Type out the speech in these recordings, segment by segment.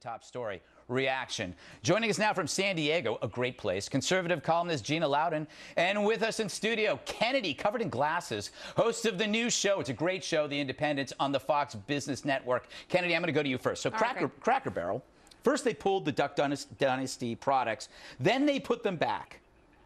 top story. Reaction. Joining us now from San Diego, a great place, conservative columnist Gina Loudon, and with us in studio, Kennedy, covered in glasses, host of the new show. It's a great show, The Independents, on the Fox Business Network. Kennedy, I'm going to go to you first. So Cracker Barrel, first they pulled the Duck Dynasty products, then they put them back.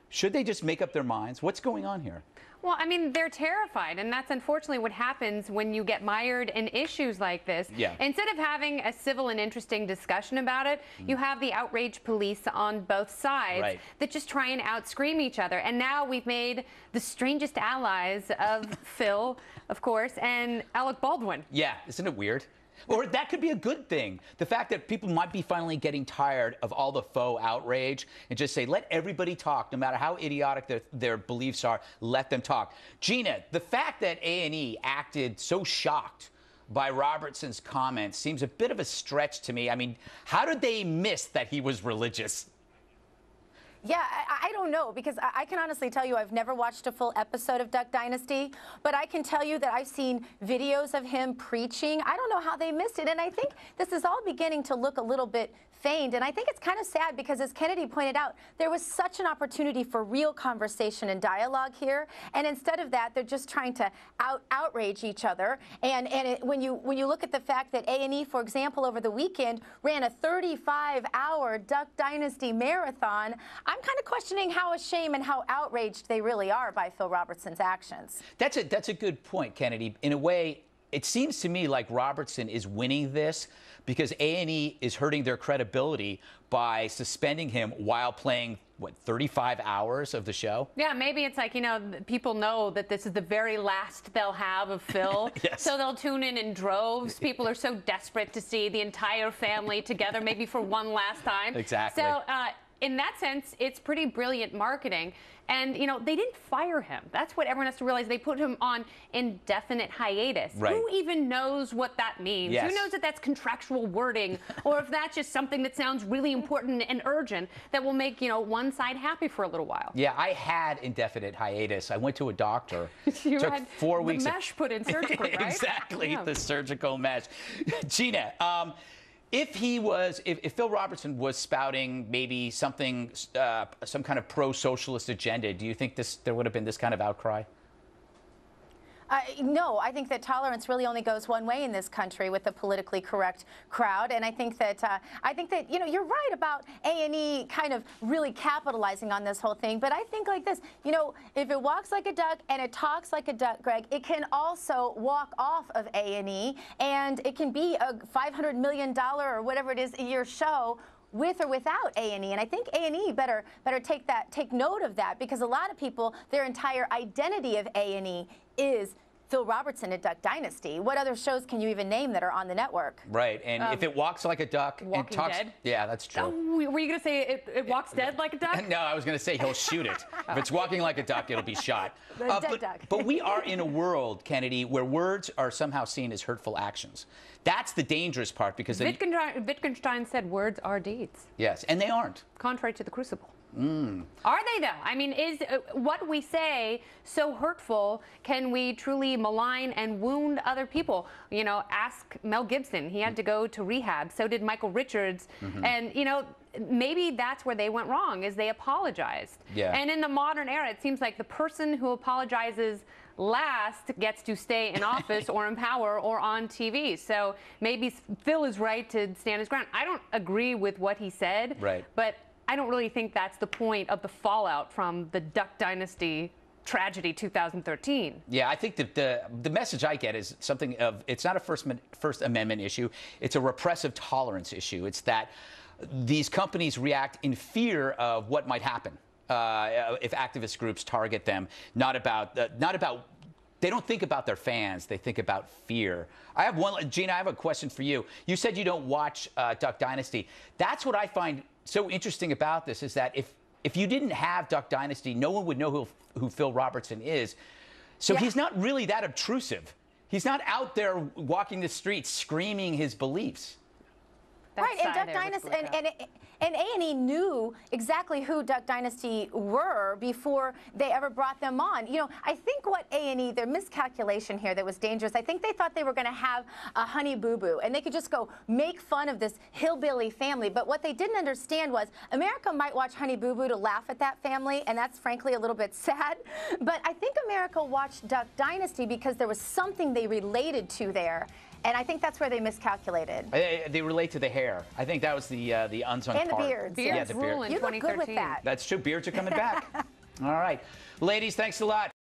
Should they just make up their minds? What's going on here? Well, I mean, they're terrified, and that's unfortunately what happens when you get mired in issues like this. Yeah. Instead of having a civil and interesting discussion about it, you have the outraged police on both sides that just try and out-scream each other. And now we've made the strangest allies of Phil, of course, and Alec Baldwin. Yeah, isn't it weird? Or that could be a good thing. The fact that people might be finally getting tired of all the faux outrage and just say, let everybody talk, no matter how idiotic their beliefs are, let them talk. Gina, the fact that A&E acted so shocked by Robertson's comments seems a bit of a stretch to me. I mean, how did they miss that he was religious? Yeah, I don't know, because I can honestly tell you I've never watched a full episode of Duck Dynasty, but I can tell you that I've seen videos of him preaching. I don't know how they missed it, and I think this is all beginning to look a little bit feigned, and I think it's kind of sad because, as Kennedy pointed out, there was such an opportunity for real conversation and dialogue here, and instead of that, they're just trying to outrage each other. And when you look at the fact that A&E, for example, over the weekend ran a 35-hour Duck Dynasty marathon, I'm kind of questioning how ashamed and how outraged they really are by Phil Robertson's actions. That's a good point, Kennedy. In a way, it seems to me like Robertson is winning this because A&E is hurting their credibility by suspending him while playing, what, 35 hours of the show? Yeah, maybe it's like, you know, people know that this is the very last they'll have of Phil. Yes. So they'll tune in droves. People are so desperate to see the entire family together, maybe for one last time. Exactly. So, in that sense, it's pretty brilliant marketing. And, you know, they didn't fire him. That's what everyone has to realize. They put him on indefinite hiatus. Right. Who even knows what that means? Yes. Who knows if that's contractual wording or if that's just something that sounds really important and urgent that will make, you know, one side happy for a little while? Yeah, I had indefinite hiatus. I went to a doctor. You took had 4 weeks. The mesh put in surgically, right? Exactly, Yeah. the surgical mesh. Gina, if Phil Robertson was spouting maybe something, some kind of pro-socialist agenda, do you think there would have been this kind of outcry? No, I think that tolerance really only goes one way in this country with the politically correct crowd, and I think that you know, you're right about A&E kind of really capitalizing on this whole thing. But I think like this, you know, if it walks like a duck and it talks like a duck, Greg, it can also walk off of A&E, and it can be a $500 million or whatever it is a year show, with or without A&E. And I think A&E better take note of that, because a lot of people, their entire identity of A&E is Phil Robertson at Duck Dynasty. What other shows can you even name that are on the network? Right, and if it walks like a duck and talks, Dead? yeah, that's true. Oh, were you going to say it walks dead like a duck? No, I was going to say he'll shoot it. If it's walking like a duck, it'll be shot. Dead duck. But we are in a world, Kennedy, where words are somehow seen as hurtful actions. That's the dangerous part, because Wittgenstein said words are deeds. Yes, and they aren't. Contrary to the Crucible. Are they, though? I mean, is what we say so hurtful? Can we truly malign and wound other people? You know, ask Mel Gibson. He had to go to rehab. So did Michael Richards. And, you know, maybe that's where they went wrong, is they apologized. Yeah. And in the modern era, it seems like the person who apologizes last gets to stay in office or in power or on TV. So maybe Phil is right to stand his ground. I don't agree with what he said. Right. But I don't really think that's the point of the fallout from the Duck Dynasty tragedy 2013. Yeah, I think that the message I get is something of, it's not a First Amendment issue, it's a repressive tolerance issue. It's that these companies react in fear of what might happen if activist groups target them, not about they don't think about their fans, they think about fear. Gina, I have a question for you. You said you don't watch Duck Dynasty. That's what I find so interesting about this, is that if you didn't have Duck Dynasty, no one would know who Phil Robertson is. So he's not really that obtrusive. He's not out there walking the streets screaming his beliefs. Right, and Duck Dynasty and A&E knew exactly who Duck Dynasty were before they ever brought them on. You know, I think what A&E, their miscalculation here that was dangerous, I think they thought they were going to have a Honey Boo Boo and they could just go make fun of this hillbilly family. But what they didn't understand was America might watch Honey Boo Boo to laugh at that family, and that's frankly a little bit sad. But I think America watched Duck Dynasty because there was something they related to there. And I think that's where they miscalculated. They relate to the hair. I think that was the unsung part. And the beards. Yeah, the beard. In You look good with 2013. that. That's true. Beards are coming back. All right. Ladies, thanks a lot.